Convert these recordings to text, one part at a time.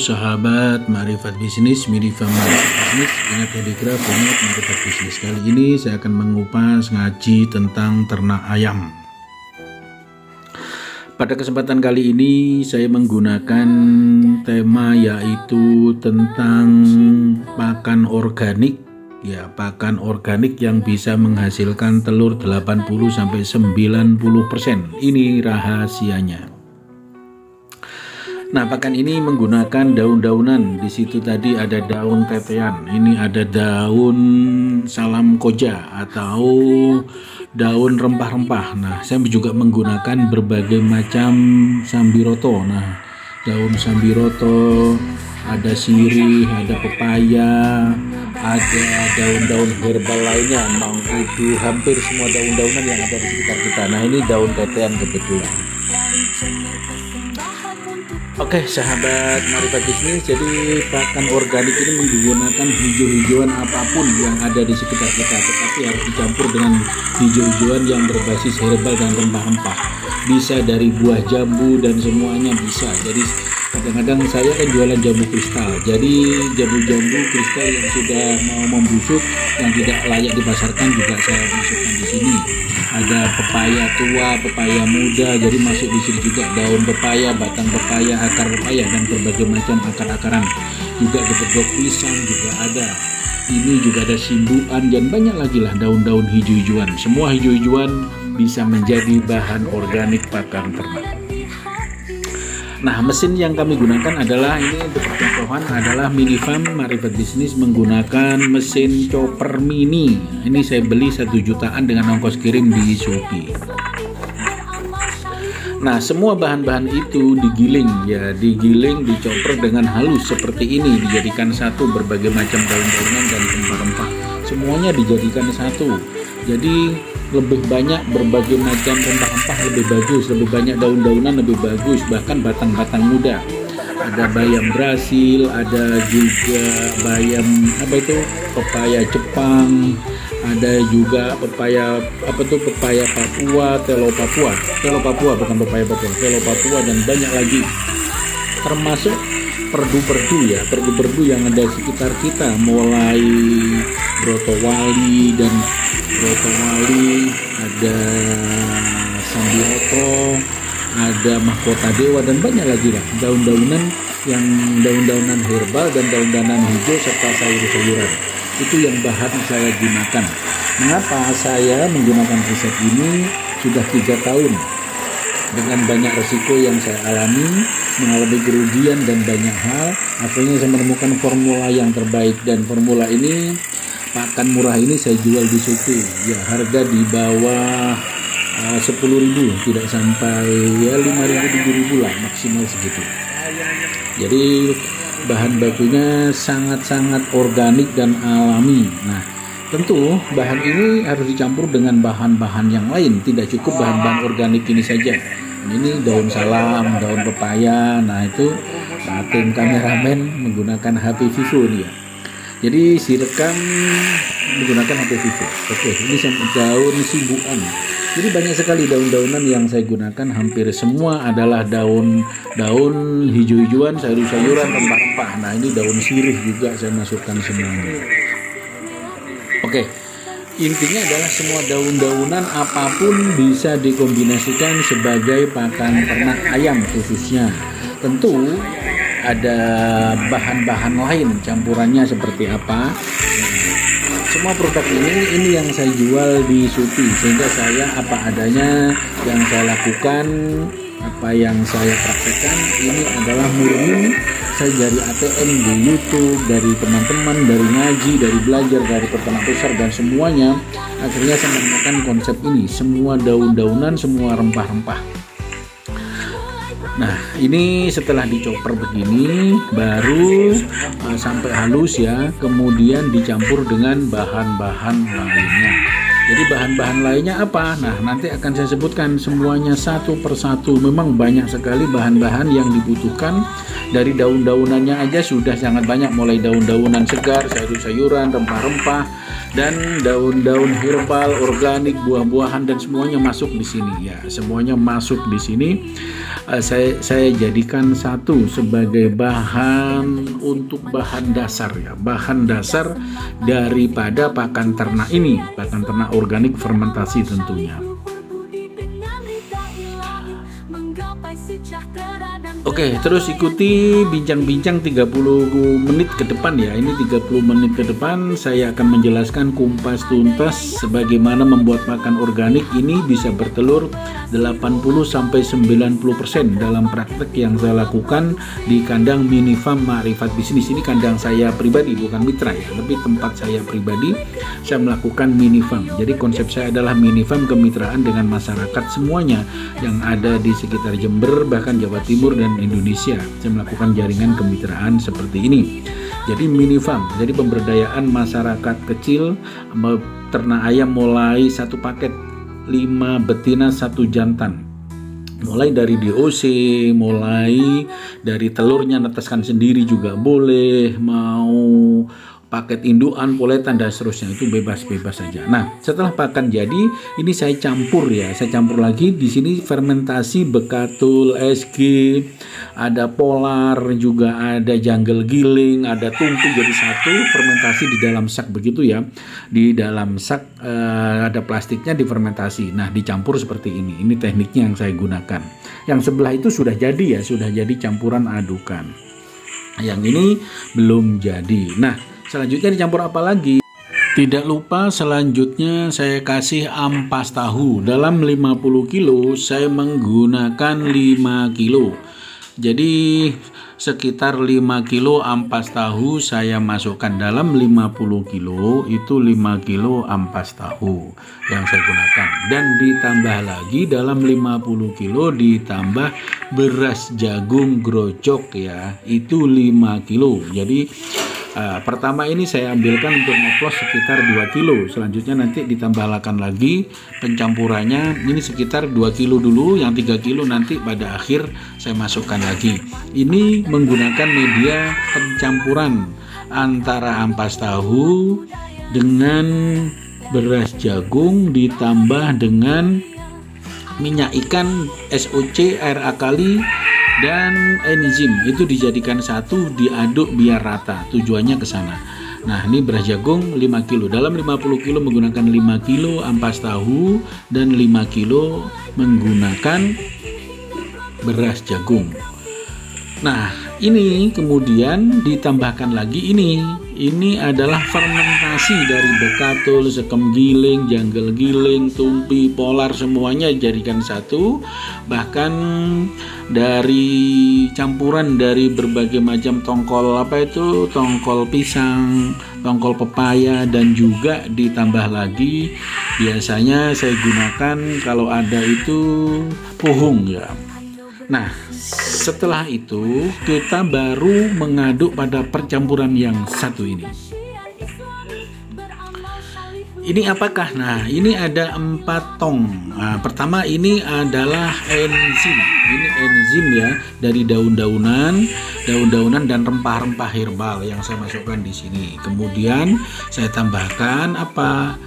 sahabat Marifat Bisnis, Marifat Bisnis, ingat Hedigraf, ingat Marifat Bisnis. Kali ini saya akan mengupas ngaji tentang ternak ayam. Pada kesempatan kali ini saya menggunakan tema yaitu tentang pakan organik. Ya, pakan organik yang bisa menghasilkan telur 80-90%. Ini rahasianya. Nah, pakan ini menggunakan daun-daunan. Di situ tadi ada daun tetean. Ini ada daun salam koja atau daun rempah-rempah. Nah, saya juga menggunakan berbagai macam sambiroto. Nah, daun sambiroto, ada sirih, ada pepaya, ada daun-daun herbal lainnya, mangkudu, hampir semua daun-daunan yang ada di sekitar kita. Nah, ini daun tetean kebetulan. Oke, sahabat Marifat Bisnis, jadi pakan organik ini menggunakan hijau-hijauan apapun yang ada di sekitar kita, tetapi harus dicampur dengan hijau-hijauan yang berbasis herbal dan rempah-rempah. Bisa dari buah jambu dan semuanya bisa. Jadi kadang-kadang saya kan jualan jambu kristal. Jadi jambu-jambu kristal yang sudah mau membusuk, yang tidak layak dipasarkan juga saya masukkan di sini. Ada pepaya tua, pepaya muda, jadi masuk di sini juga daun pepaya, batang pepaya, akar pepaya, dan berbagai macam akar-akaran. Juga gedok pisang juga ada. Ini juga ada simbuan dan banyak lagi lah daun-daun hijau-hijauan. Semua hijau-hijauan bisa menjadi bahan organik pakan ternak. Nah, mesin yang kami gunakan adalah ini untuk percontohan adalah Minifam Marifat Bisnis menggunakan mesin chopper mini. Ini saya beli 1 jutaan dengan ongkos kirim di Shopee. Nah, semua bahan-bahan itu digiling ya, digiling, dicopper dengan halus seperti ini, dijadikan satu, berbagai macam daun-daunan dan rempah-rempah. Semuanya dijadikan satu. Jadi lebih banyak berbagai macam rempah-rempah lebih bagus, lebih banyak daun-daunan lebih bagus, bahkan batang-batang muda. Ada bayam Brasil, ada juga bayam pepaya Jepang, ada juga pepaya pepaya Papua, telo Papua bukan pepaya Papua, telo Papua, dan banyak lagi. Termasuk perdu-perdu yang ada di sekitar kita, mulai brotowali, ada sambiroto, ada mahkota dewa, dan banyak lagi lah daun-daunan herbal dan daun-daunan hijau serta sayur-sayuran. Itu yang bahan saya gunakan. Mengapa saya menggunakan resep ini? Sudah 3 tahun dengan banyak resiko yang saya alami, mengalami kerugian dan banyak hal. Akhirnya saya menemukan formula yang terbaik, dan formula ini, pakan murah ini saya jual di Shopee ya, harga di bawah 10.000, tidak sampai ya 5.000-7.000 lah, maksimal segitu. Jadi bahan bakunya sangat-sangat organik dan alami. Nah, tentu bahan ini harus dicampur dengan bahan-bahan yang lain, tidak cukup bahan-bahan organik ini saja. Ini daun salam, daun pepaya. Nah, itu tim kameramen menggunakan HP Vivo nih ya. Jadi direkam menggunakan HP Vivo. Oke, ini daun simbuan. Jadi banyak sekali daun-daunan yang saya gunakan, hampir semua adalah daun hijau-hijauan, sayur-sayuran, rempah-rempah. Nah, ini daun sirih juga saya masukkan semuanya. Oke, intinya adalah semua daun-daunan apapun bisa dikombinasikan sebagai pakan ternak ayam khususnya. Tentu ada bahan-bahan lain campurannya seperti apa. Semua produk ini yang saya jual di Shopee, sehingga saya apa adanya yang saya lakukan, apa yang saya praktekkan ini adalah murni saya dari ATM, di YouTube, dari teman-teman, dari ngaji, dari belajar, dari peternak besar, dan semuanya. Akhirnya saya menemukan konsep ini, semua daun-daunan, semua rempah-rempah. Nah, ini setelah dicopper begini baru sampai halus ya, kemudian dicampur dengan bahan-bahan lainnya. Jadi bahan-bahan lainnya apa? Nah, nanti akan saya sebutkan semuanya satu persatu. Memang banyak sekali bahan-bahan yang dibutuhkan Dari daun-daunannya aja sudah sangat banyak, mulai daun-daunan segar, sayur-sayuran, rempah-rempah, dan daun-daun herbal, organik, buah-buahan, dan semuanya masuk di sini ya. Semuanya masuk di sini. Saya jadikan satu sebagai bahan untuk bahan dasar ya, bahan dasar daripada pakan ternak ini, pakan ternak organik fermentasi tentunya. Oke, terus ikuti bincang-bincang 30 menit ke depan ya. Ini 30 menit ke depan saya akan menjelaskan kumpas tuntas sebagaimana membuat pakan organik ini bisa bertelur 80-90% dalam praktek yang saya lakukan di kandang mini farm Ma'rifat Bisnis. Ini kandang saya pribadi, bukan mitra ya, tapi tempat saya pribadi. Saya melakukan mini farm. Jadi konsep saya adalah mini farm kemitraan dengan masyarakat semuanya yang ada di sekitar Jember, bahkan Jawa Timur dan Indonesia. Saya melakukan jaringan kemitraan seperti ini. Jadi mini farm, jadi pemberdayaan masyarakat kecil, ternak ayam mulai satu paket 5 betina 1 jantan, mulai dari DOC, mulai dari telurnya netaskan sendiri juga boleh, mau paket indukan, poletan dan seterusnya, itu bebas-bebas saja. Nah, setelah pakan jadi, ini saya campur ya, saya campur lagi di sini fermentasi bekatul, SG, ada polar, juga ada jungle giling, ada tumpi jadi satu, fermentasi di dalam sak begitu ya. Di dalam sak ada plastiknya difermentasi. Nah, dicampur seperti ini. Ini tekniknya yang saya gunakan. Yang sebelah itu sudah jadi ya, sudah jadi campuran adukan. Yang ini belum jadi. Nah, selanjutnya dicampur apa lagi? Tidak lupa selanjutnya saya kasih ampas tahu. Dalam 50 kilo saya menggunakan 5 kilo. Jadi sekitar 5 kilo ampas tahu saya masukkan dalam 50 kilo, itu 5 kilo ampas tahu yang saya gunakan. Dan ditambah lagi dalam 50 kilo ditambah beras jagung grocok ya, itu 5 kilo. Jadi pertama ini saya ambilkan untuk ngoplos sekitar 2 kilo. Selanjutnya nanti ditambahkan lagi pencampurannya. Ini sekitar 2 kilo dulu, yang 3 kilo nanti pada akhir saya masukkan lagi. Ini menggunakan media pencampuran antara ampas tahu dengan beras jagung ditambah dengan minyak ikan, SOC, air akali, dan enzim. Itu dijadikan satu, diaduk biar rata, tujuannya ke sana. Nah, ini beras jagung 5 kilo. Dalam 50 kilo menggunakan 5 kilo ampas tahu dan 5 kilo menggunakan beras jagung. Nah, ini kemudian ditambahkan lagi ini. Ini adalah fermentasi dari bekatul, sekem giling, jungle giling, tumpi, polar, semuanya jadikan satu. Bahkan dari campuran dari berbagai macam tongkol, tongkol pisang, tongkol pepaya, dan juga ditambah lagi biasanya saya gunakan kalau ada itu puhung ya. Nah, setelah itu kita baru mengaduk pada percampuran yang satu ini. Ini apakah? Nah, ini ada 4 tong. Nah, pertama ini adalah enzim. Ini enzim ya, dari daun-daunan dan rempah-rempah herbal yang saya masukkan di sini. Kemudian saya tambahkan apa?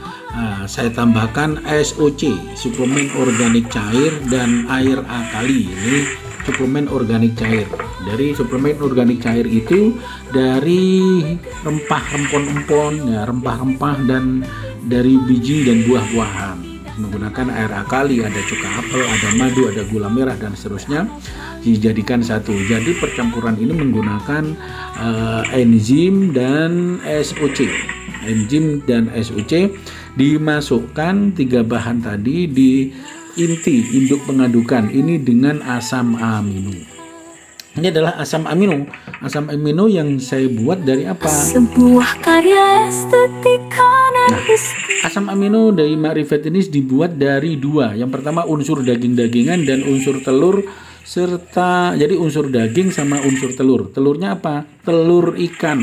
Saya tambahkan SOC, suplemen organik cair, dan air akali. Ini suplemen organik cair. Dari suplemen organik cair itu dari rempah-rempah ya, rempah-rempah dan dari biji dan buah-buahan. Menggunakan air akali, ada cuka apel, ada madu, ada gula merah dan seterusnya, dijadikan satu. Jadi percampuran ini menggunakan enzim dan SOC. Enzim dan SOC dimasukkan 3 bahan tadi di inti induk pengadukan ini dengan asam amino. Ini adalah asam amino. Asam amino yang saya buat dari apa? Sebuah karya estetika. Nah, asam amino dari Ma'rifat ini dibuat dari 2. Yang pertama unsur daging-dagingan dan unsur telur, serta jadi unsur daging sama unsur telur. Telurnya apa? Telur ikan,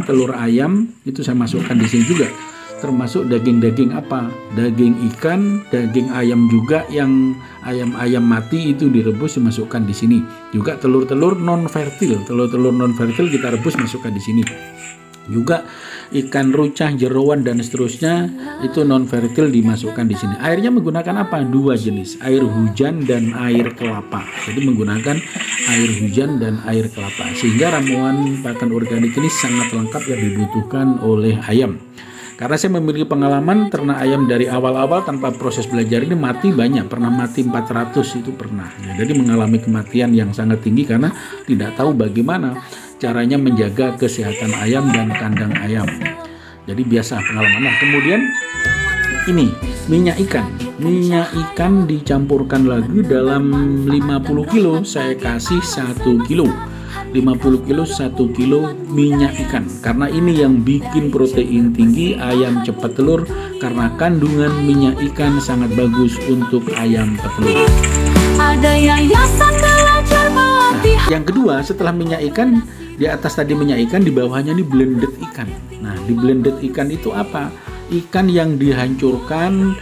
telur ayam itu saya masukkan di sini juga. termasuk daging-daging apa? Daging ikan, daging ayam juga, yang ayam-ayam mati itu direbus dimasukkan di sini. Juga telur-telur non fertil, telur-telur non fertil kita rebus masukkan di sini. Juga ikan rucah, jeroan dan seterusnya itu non fertil dimasukkan di sini. Airnya menggunakan apa? Dua jenis, air hujan dan air kelapa. Jadi menggunakan air hujan dan air kelapa, sehingga ramuan pakan organik ini sangat lengkap yang dibutuhkan oleh ayam. Karena saya memiliki pengalaman ternak ayam dari awal-awal tanpa proses belajar ini mati banyak, pernah mati 400 itu pernah. Ya, jadi mengalami kematian yang sangat tinggi karena tidak tahu bagaimana caranya menjaga kesehatan ayam dan kandang ayam. Jadi biasa pengalaman. Nah, kemudian ini minyak ikan. Minyak ikan dicampurkan lagi dalam 50 kilo, saya kasih 1 kilo. 50 kilo 1 kilo minyak ikan, karena ini yang bikin protein tinggi, ayam cepat telur, karena kandungan minyak ikan sangat bagus untuk ayam petelur. Nah, yang kedua setelah minyak ikan, di atas tadi minyak ikan, di bawahnya ini blended ikan. Nah, di blended ikan itu apa? Ikan yang dihancurkan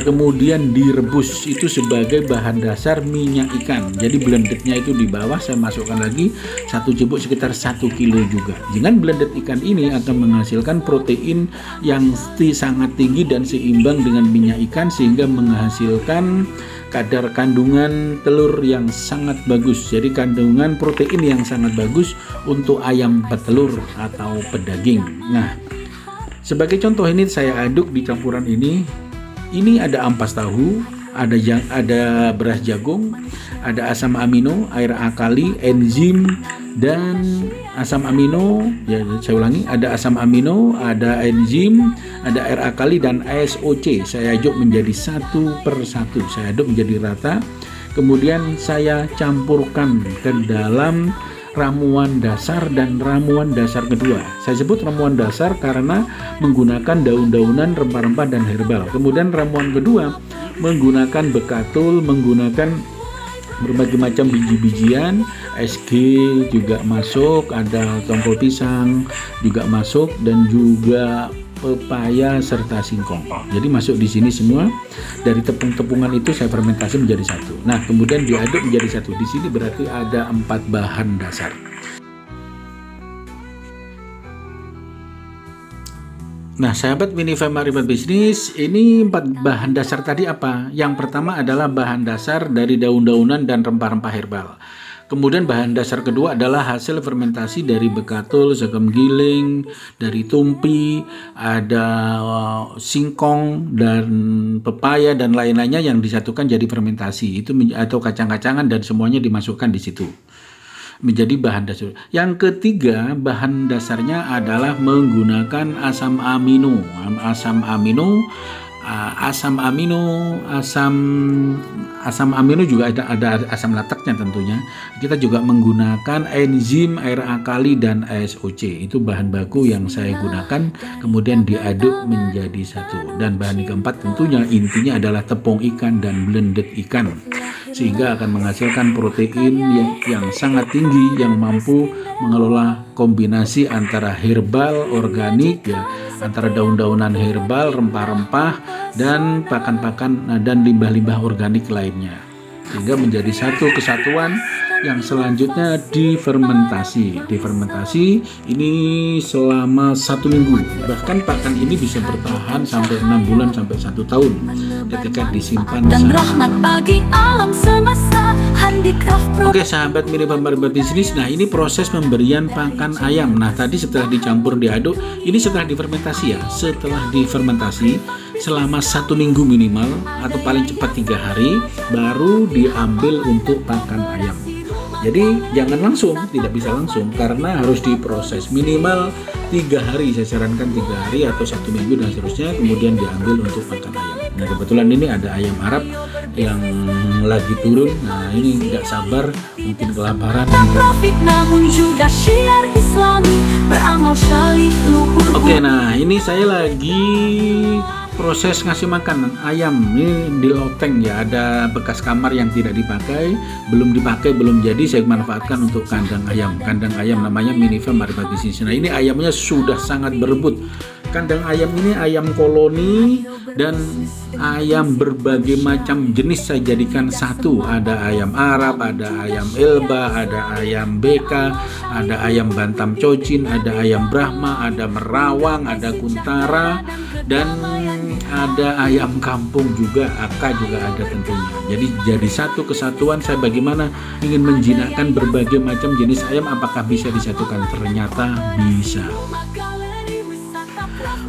kemudian direbus itu sebagai bahan dasar minyak ikan. Jadi blendednya itu di bawah saya masukkan lagi 1 cubuk sekitar 1 kilo juga. Dengan blended ikan ini akan menghasilkan protein yang sangat tinggi dan seimbang dengan minyak ikan, sehingga menghasilkan kadar kandungan telur yang sangat bagus. Jadi kandungan protein yang sangat bagus untuk ayam petelur atau pedaging. Nah, sebagai contoh ini saya aduk di campuran ini. Ini ada ampas tahu, ada beras jagung, ada asam amino, air alkali, enzim dan asam amino. Ya, saya ulangi, ada asam amino, ada enzim, ada air alkali dan ASOC. Saya aduk menjadi satu per satu. Saya aduk menjadi rata. Kemudian saya campurkan ke dalam ramuan dasar dan ramuan dasar kedua. Saya sebut ramuan dasar karena menggunakan daun-daunan, rempah-rempah dan herbal. Kemudian ramuan kedua menggunakan bekatul, menggunakan berbagai macam biji-bijian, SG juga masuk, ada tongkol pisang juga masuk, dan juga pepaya serta singkong. Jadi masuk di sini semua. Dari tepung-tepungan itu saya fermentasi menjadi satu. Nah, kemudian diaduk menjadi satu. Di sini berarti ada 4 bahan dasar. Nah, sahabat Minifa Marifat Bisnis, ini 4 bahan dasar tadi apa? Yang pertama adalah bahan dasar dari daun-daunan dan rempah-rempah herbal. Kemudian bahan dasar kedua adalah hasil fermentasi dari bekatul, sekam giling, dari tumpi, ada singkong dan pepaya dan lain-lainnya yang disatukan jadi fermentasi. Itu atau kacang-kacangan dan semuanya dimasukkan di situ menjadi bahan dasar. Yang ketiga, bahan dasarnya adalah menggunakan asam amino. Asam amino juga ada asam lateknya tentunya. Kita juga menggunakan enzim, air alkali dan ASOC. Itu bahan baku yang saya gunakan, kemudian diaduk menjadi satu. Dan bahan keempat tentunya intinya adalah tepung ikan dan blended ikan, sehingga akan menghasilkan protein yang sangat tinggi, yang mampu mengelola kombinasi antara herbal, organik, ya, antara daun-daunan herbal, rempah-rempah, dan pakan-pakan dan limbah-limbah organik lainnya, sehingga menjadi satu kesatuan yang selanjutnya difermentasi. Difermentasi ini selama 1 minggu, bahkan pakan ini bisa bertahan sampai 6 bulan sampai 1 tahun ketika disimpan. Dan rahmat bagi alam semesta. Oke sahabat Minifa Marifat Bisnis, nah ini proses pemberian pakan ayam. Nah tadi setelah dicampur diaduk, ini setelah difermentasi ya. Setelah difermentasi selama 1 minggu minimal atau paling cepat 3 hari baru diambil untuk pakan ayam. Jadi jangan langsung, tidak bisa langsung karena harus diproses minimal 3 hari. Saya sarankan 3 hari atau 1 minggu dan seterusnya, kemudian diambil untuk pakan ayam. Nah kebetulan ini ada ayam Arab yang lagi turun. Nah ini nggak sabar, mungkin kelaparan. Oke, nah ini saya lagi proses ngasih makan ayam. Ini di loteng ya, ada bekas kamar yang tidak dipakai, belum jadi, saya manfaatkan untuk kandang ayam. Kandang ayam namanya Minifa Marifat Bisnis. Nah ini ayamnya sudah sangat berebut, Kandang ayam ini ayam koloni dan ayam berbagai macam jenis saya jadikan satu. Ada ayam Arab, ada ayam Elba, ada ayam BK, ada ayam Bantam Cocin, ada ayam Brahma, ada Merawang, ada Kuntara, dan ada ayam kampung juga, Aka juga ada tentunya. Jadi satu kesatuan. Saya bagaimana ingin menjinakkan berbagai macam jenis ayam, apakah bisa disatukan? Ternyata bisa.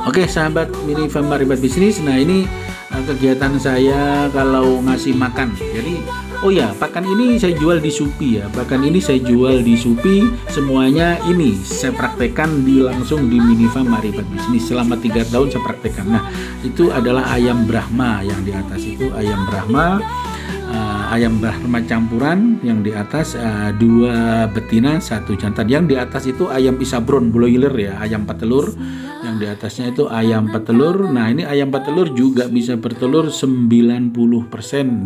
Oke sahabat Mini Farm Maribat Bisnis, nah ini kegiatan saya kalau ngasih makan. Jadi oh ya, pakan ini saya jual di Shopee ya. Pakan ini saya jual di Shopee. Semuanya ini saya praktekkan langsung di Mini Farm Maribat Bisnis selama 3 tahun saya praktekkan. Nah itu adalah ayam Brahma, yang di atas itu ayam Brahma. Ayam Brahma campuran, yang di atas 2 betina 1 jantan. Yang di atas itu ayam Isabron broiler ya, ayam petelur. Yang di atasnya itu ayam petelur. Nah ini ayam petelur juga bisa bertelur 90%,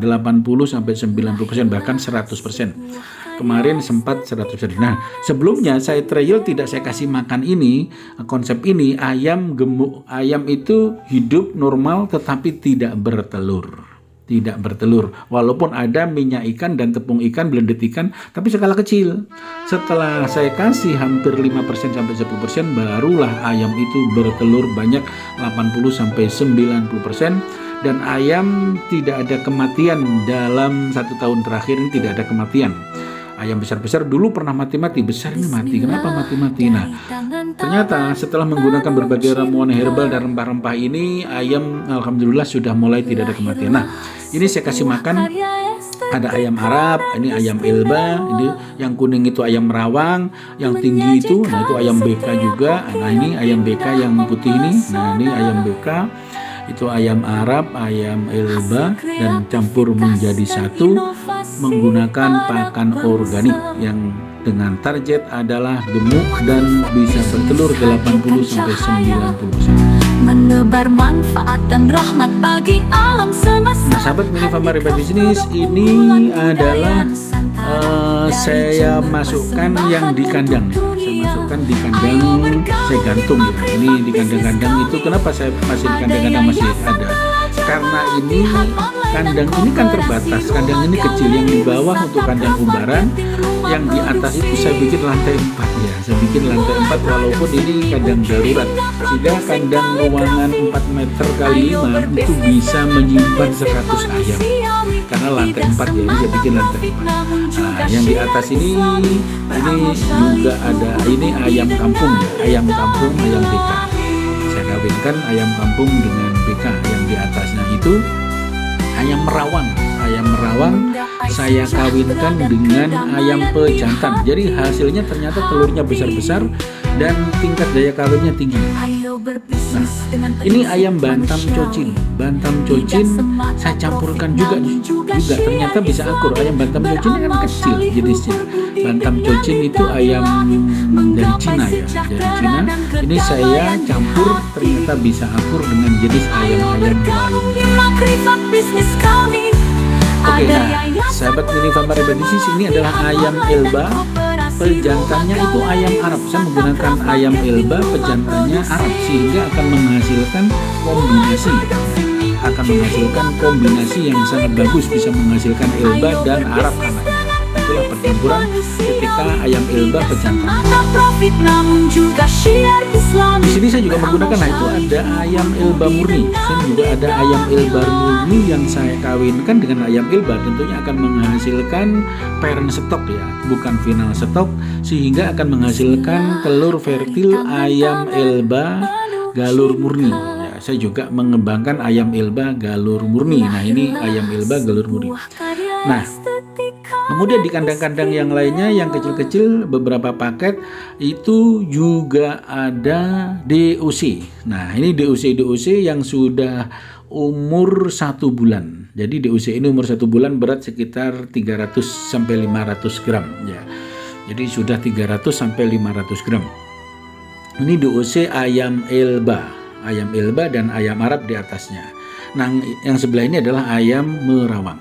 80 sampai 90%, bahkan 100%. Kemarin sempat 100%. Nah sebelumnya saya trial tidak saya kasih makan ini, konsep ini ayam gemuk. Ayam itu hidup normal tetapi tidak bertelur. Tidak bertelur, walaupun ada minyak ikan dan tepung ikan, blended ikan, tapi skala kecil. Setelah saya kasih hampir 5% sampai 10%, barulah ayam itu bertelur banyak 80 sampai 90%, dan ayam tidak ada kematian dalam 1 tahun terakhir ini, tidak ada kematian. Ayam besar-besar dulu pernah mati-mati, besar ini mati. Kenapa mati-mati? Nah, ternyata setelah menggunakan berbagai ramuan herbal dan rempah-rempah ini, ayam alhamdulillah sudah mulai tidak ada kematian. Nah, ini saya kasih makan, ada ayam Arab, ini ayam Elba, ini yang kuning itu ayam Merawang, yang tinggi itu, nah itu ayam BK juga. Nah ini ayam BK yang putih ini, nah ini ayam BK. Itu ayam Arab, ayam Elba, dan campur menjadi satu menggunakan pakan organik yang dengan target adalah gemuk dan bisa bertelur 80 sampai 90%. Menebar manfaat dan rahmat bagi alam semesta. Nah, sahabat Mini Farm Maribat Bisnis, ini adalah saya masukkan yang di kandang. Saya masukkan di kandang, saya gantung ya. Ini di kandang-kandang itu, kenapa saya masih di kandang-kandang masih ada? Karena ini kandang ini kan terbatas, kandang ini kecil, yang di bawah untuk kandang umbaran, yang di atas itu saya bikin lantai 4 ya. Saya bikin lantai 4 walaupun ini kandang darurat, sehingga kandang ruangan 4 meter kali 5 itu bisa menyimpan 100 ayam. Karena lantai 4 ya, ini saya bikin lantai 4. Nah, yang di atas ini juga ada, ini ayam kampung ya, ayam kampung, ayam BK. Saya kawinkan ayam kampung dengan BK. Yang di atasnya itu ayam Merawang. Ayam Merawang saya kawinkan dengan ayam pejantan. Jadi hasilnya ternyata telurnya besar-besar dan tingkat daya kawinnya tinggi. Nah, ini ayam Bantam Cocin. Bantam Cocin saya campurkan juga ternyata bisa akur. Ayam Bantam Cocin kan kecil jenisnya. Bantam Cocin itu ayam dari Cina ya, dari Cina. Ini saya campur, ternyata bisa akur dengan jenis ayam-ayam lain. Oke, nah sahabat Mini Farm Maribat Bisnis, ini adalah ayam Elba. Pejantannya itu ayam Arab. Saya menggunakan ayam Elba, pejantannya Arab, sehingga akan menghasilkan kombinasi yang sangat bagus, bisa menghasilkan Elba dan Arab anaknya. Itulah percampuran ketika ayam Elba pejantan. Di sini saya juga menggunakan, nah itu ada ayam Elba murni. Saya juga ada ayam Elba murni yang saya kawinkan dengan ayam Elba. Tentunya akan menghasilkan parent stok ya, bukan final stok, sehingga akan menghasilkan telur fertil ayam Elba galur murni. Ya, saya juga mengembangkan ayam Elba galur murni. Nah ini ayam Elba galur murni. Nah, kemudian di kandang-kandang yang lainnya yang kecil-kecil, beberapa paket itu juga ada DOC. Nah ini DOC yang sudah umur 1 bulan. Jadi DOC ini umur 1 bulan, berat sekitar 300 sampai 500 gram ya. Jadi sudah 300 sampai 500 gram. Ini DOC ayam Elba dan ayam Arab di atasnya. Nah yang sebelah ini adalah ayam Merawang.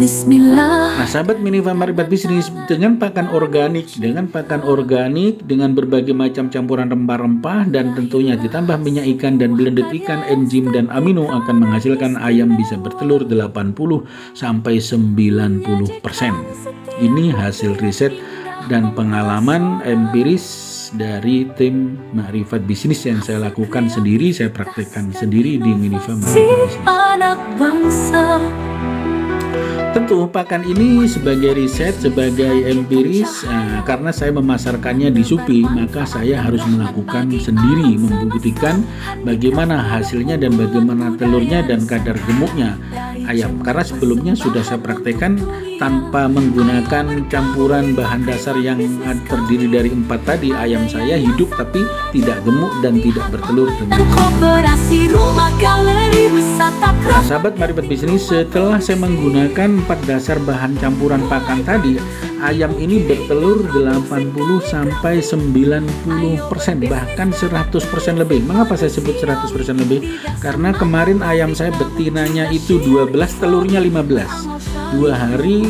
Bismillah. Nah, sahabat Minifa Marifat Bisnis, dengan pakan organik, dengan berbagai macam campuran rempah-rempah dan tentunya ditambah minyak ikan dan blended ikan, enzim dan amino akan menghasilkan ayam bisa bertelur 80 sampai 90%. Ini hasil riset dan pengalaman empiris dari tim Marifat Bisnis yang saya lakukan sendiri, saya praktekkan sendiri di Minifa Marifat Bisnis. Anak bangsa. Tentu pakan ini sebagai riset, sebagai empiris, karena saya memasarkannya di Shopee, maka saya harus melakukan sendiri, membuktikan bagaimana hasilnya dan bagaimana telurnya dan kadar gemuknya ayam. Karena sebelumnya sudah saya praktekkan tanpa menggunakan campuran bahan dasar yang terdiri dari 4 tadi, ayam saya hidup tapi tidak gemuk dan tidak bertelur. Nah, sahabat Marifat Bisnis, setelah saya menggunakan 4 dasar bahan campuran pakan tadi, ayam ini bertelur 80 sampai 90%, bahkan 100% lebih. Mengapa saya sebut 100% lebih? Karena kemarin ayam saya betinanya itu 12, telurnya 15. 2 hari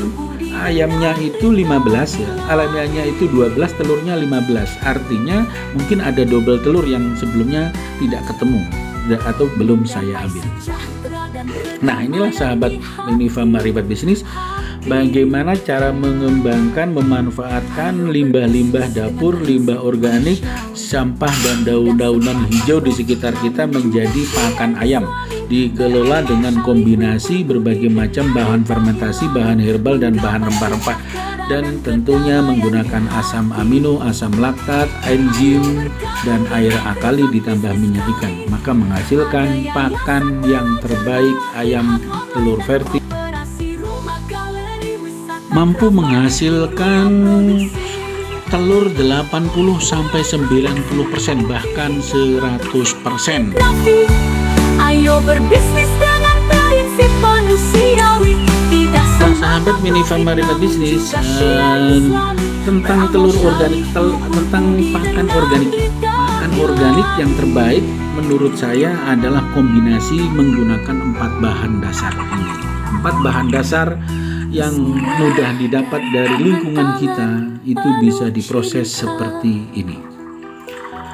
ayamnya itu 15 ya, ayamnya itu 12, telurnya 15. Artinya mungkin ada double telur yang sebelumnya tidak ketemu atau belum saya ambil. Nah, inilah sahabat Minifa Marifat Bisnis, bagaimana cara mengembangkan, memanfaatkan limbah-limbah dapur, limbah organik, sampah dan daun-daunan hijau di sekitar kita menjadi pakan ayam. Dikelola dengan kombinasi berbagai macam bahan fermentasi, bahan herbal dan bahan rempah-rempah, dan tentunya menggunakan asam amino, asam laktat, enzim dan air akali ditambah minyak ikan, maka menghasilkan pakan yang terbaik. Ayam telur fertil mampu menghasilkan telur 80 sampai 90%, bahkan 100%. Ayo berbisnis dengan prinsip manusiawi. Nah, sahabat Minifa Marifat Bisnis, tentang telur organik, tentang pakan organik yang terbaik menurut saya adalah kombinasi menggunakan 4 bahan dasar ini. 4 bahan dasar yang mudah didapat dari lingkungan kita itu bisa diproses seperti ini.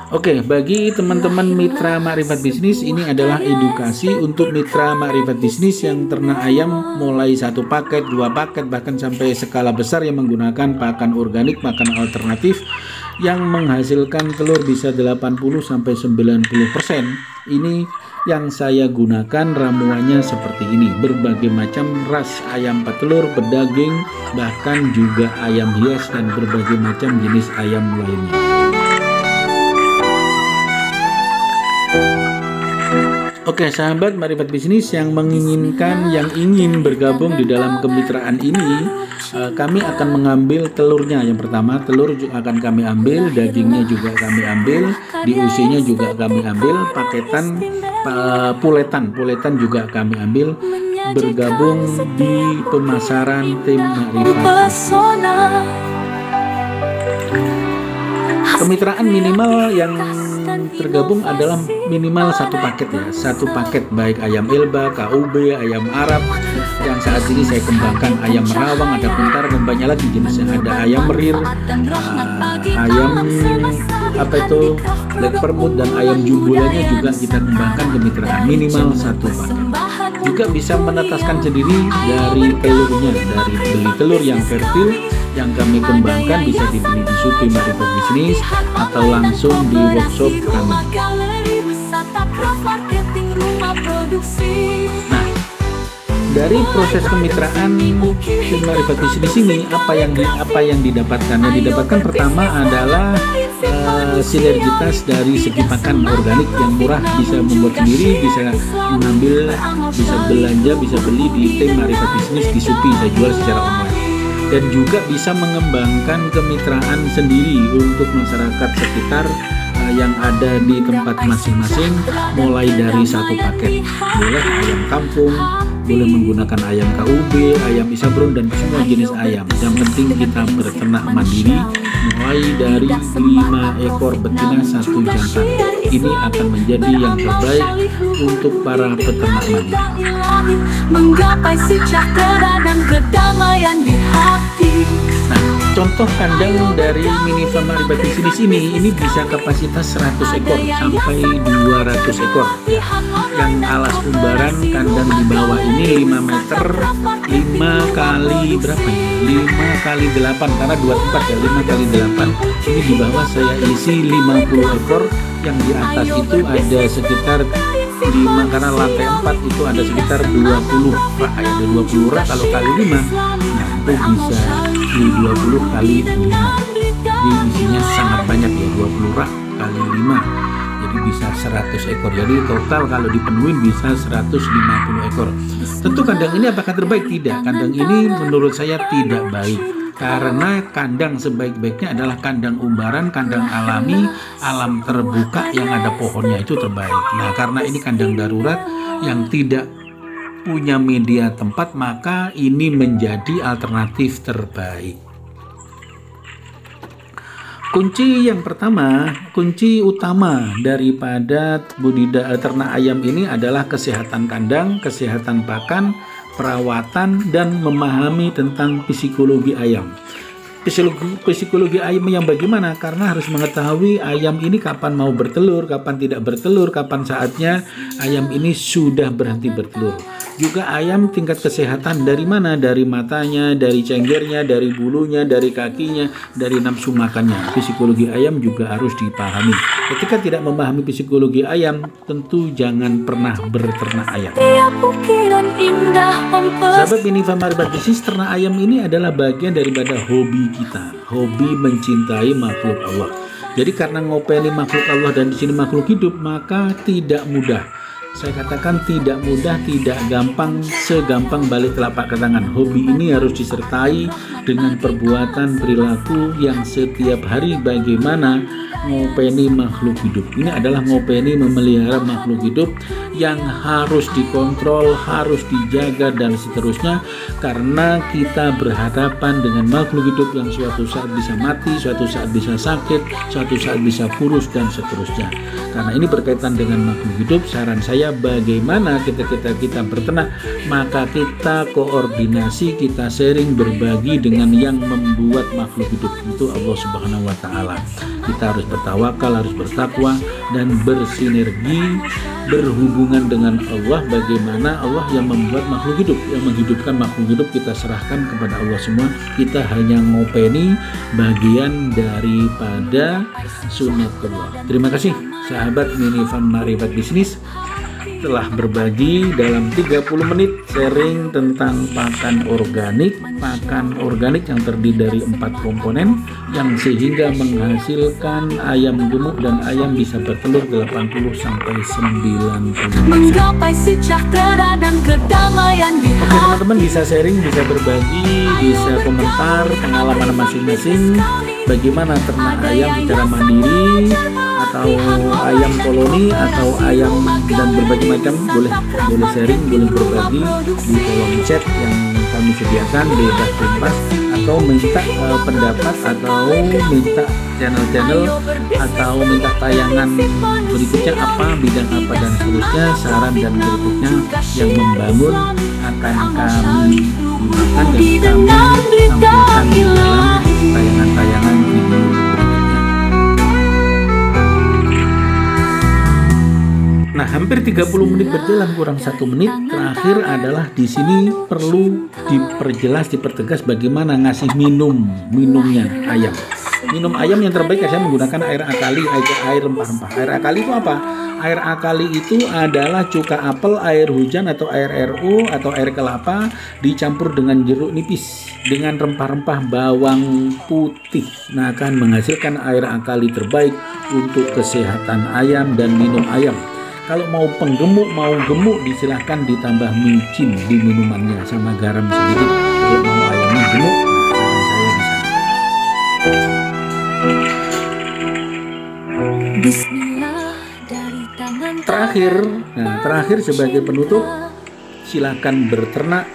Oke, bagi teman-teman mitra Marifat Bisnis, ini adalah edukasi untuk mitra Marifat Bisnis yang ternak ayam mulai 1 paket, 2 paket, bahkan sampai skala besar yang menggunakan pakan organik, pakan alternatif yang menghasilkan telur bisa 80 sampai 90%. Ini yang saya gunakan ramuannya seperti ini, berbagai macam ras ayam petelur, pedaging, bahkan juga ayam hias dan berbagai macam jenis ayam lainnya. Oke, sahabat Marifat Bisnis yang ingin bergabung di dalam kemitraan ini, kami akan mengambil telurnya. Yang pertama, telur akan kami ambil, dagingnya juga kami ambil, diusinya juga kami ambil, paketan puletan juga kami ambil, bergabung di pemasaran tim Marifat. Kemitraan minimal yang tergabung adalah minimal 1 paket ya, 1 paket baik ayam Elba, KUB, ayam Arab, yang saat ini saya kembangkan ayam Merawang, ada Pintar dan banyak lagi jenisnya, ada ayam Merir, ayam Black Permut dan ayam Jumbulanya juga kita kembangkan kemitraan minimal 1 paket. Juga bisa menetaskan sendiri dari telurnya, dari beli telur yang fertil yang kami kembangkan bisa dibeli di Shopee Marifat Bisnis atau langsung di workshop kami. Nah, dari proses kemitraan tim Marifat Bisnis ini apa yang didapatkan? Yang didapatkan pertama adalah sinergitas dari segi pakan organik yang murah, bisa membuat sendiri, bisa mengambil, bisa belanja, bisa beli di tim Marifat Bisnis di Shopee, saya jual secara online. Dan juga bisa mengembangkan kemitraan sendiri untuk masyarakat sekitar yang ada di tempat masing-masing, mulai dari 1 paket, boleh ayam kampung, boleh menggunakan ayam KUB, ayam Isabron, dan semua jenis ayam. Yang penting kita berternak mandiri, mulai dari 5 ekor betina 1 jantan. Ini akan menjadi yang terbaik untuk para peternak mandiri. Menggapai sejahtera dan kedamaian di hati. Nah, contoh kandang dari Mini Farm Maribat Bisnis ini bisa kapasitas 100 ekor sampai 200 ekor. Yang alas umbaran kandang di bawah ini 5 meter 5 kali berapa ya? 5 kali 8 karena 2 tempat ya, 5 kali 8. Ini di bawah saya isi 50 ekor, yang di atas itu ada sekitar 5, karena lantai 4 itu ada sekitar 20 rak ya, ada 20 rak kalau kali 5. Nah, itu bisa di 20 kali 5. Jadi isinya sangat banyak ya, 20 rak kali 5. Jadi bisa 100 ekor. Jadi total kalau dipenuhin bisa 150 ekor. Tentu kandang ini apakah terbaik? Tidak. Kandang ini menurut saya tidak baik. Karena kandang sebaik-baiknya adalah kandang umbaran, kandang alami, alam terbuka yang ada pohonnya, itu terbaik. Nah, karena ini kandang darurat yang tidak punya media tempat, maka ini menjadi alternatif terbaik. Kunci yang pertama, kunci utama daripada budidaya ternak ayam ini adalah kesehatan kandang, kesehatan pakan, perawatan, dan memahami tentang psikologi ayam. Psikologi ayam yang bagaimana? Karena harus mengetahui ayam ini kapan mau bertelur, kapan tidak bertelur, kapan saatnya ayam ini sudah berhenti bertelur. Juga ayam tingkat kesehatan dari mana? Dari matanya, dari cenggernya, dari bulunya, dari kakinya, dari nafsu makannya. Psikologi ayam juga harus dipahami. Ketika tidak memahami psikologi ayam, tentu jangan pernah berternak ayam. Sahabat Mini Farm Maribat Bisnis, ternak ayam ini adalah bagian daripada hobi kita, hobi mencintai makhluk Allah. Jadi karena ngopeni makhluk Allah dan di sini makhluk hidup, maka tidak mudah. Saya katakan tidak mudah, tidak gampang, segampang balik telapak ke tangan. Hobi ini harus disertai dengan perbuatan perilaku yang setiap hari bagaimana ngopeni makhluk hidup. Ini adalah ngopeni memelihara makhluk hidup yang harus dikontrol, harus dijaga, dan seterusnya. Karena kita berhadapan dengan makhluk hidup yang suatu saat bisa mati, suatu saat bisa sakit, suatu saat bisa kurus, dan seterusnya. Karena ini berkaitan dengan makhluk hidup, saran saya bagaimana kita berternak, maka kita koordinasi, kita sharing, berbagi dengan yang membuat makhluk hidup itu Allah Subhanahu wa Ta'ala. Kita harus bertawakal, harus bertakwa, dan bersinergi, berhubungan dengan Allah. Bagaimana Allah yang membuat makhluk hidup, yang menghidupkan makhluk hidup, kita serahkan kepada Allah semua. Kita hanya ngopeni bagian daripada sunatullah. Terima kasih sahabat Mini Farm Maribat Bisnis telah berbagi dalam 30 menit sharing tentang pakan organik yang terdiri dari 4 komponen yang sehingga menghasilkan ayam gemuk dan ayam bisa bertelur 80 sampai 90. Menggapai sejahtera dan kedamaian di Oke teman-teman, bisa sharing, bisa berbagi, bisa komentar pengalaman masing-masing bagaimana ternak ayam secara mandiri atau ayam koloni atau ayam dan berbagai macam. Boleh sharing, boleh berbagi di kolom chat yang kami sediakan, bebas bebas, atau minta pendapat, atau minta channel-channel, atau minta tayangan berikutnya apa, bidang apa, dan seterusnya. Saran dan kritiknya yang membangun akan kami gunakan dan kami tampilkan di dalam tayangan-tayangan video berikutnya. Nah, hampir 30 menit berjalan, kurang 1 menit. Terakhir adalah di sini perlu diperjelas, dipertegas bagaimana ngasih minumnya ayam. Minum ayam yang terbaik saya menggunakan air akali, air rempah-rempah. Air akali itu apa? Air akali itu adalah cuka apel, air hujan atau air RO atau air kelapa dicampur dengan jeruk nipis dengan rempah-rempah bawang putih. Nah, akan menghasilkan air akali terbaik untuk kesehatan ayam dan minum ayam. Kalau mau penggemuk, mau gemuk, disilahkan ditambah micin di minumannya sama garam sedikit. Kalau mau ayamnya gemuk, saran saya di sana. Terakhir sebagai penutup, silakan berternak,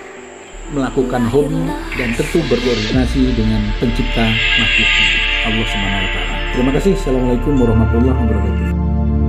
melakukan hobi, dan tentu berkoordinasi dengan pencipta makhluk Allah Subhanahu wa Ta'ala. Terima kasih. Assalamualaikum warahmatullahi wabarakatuh.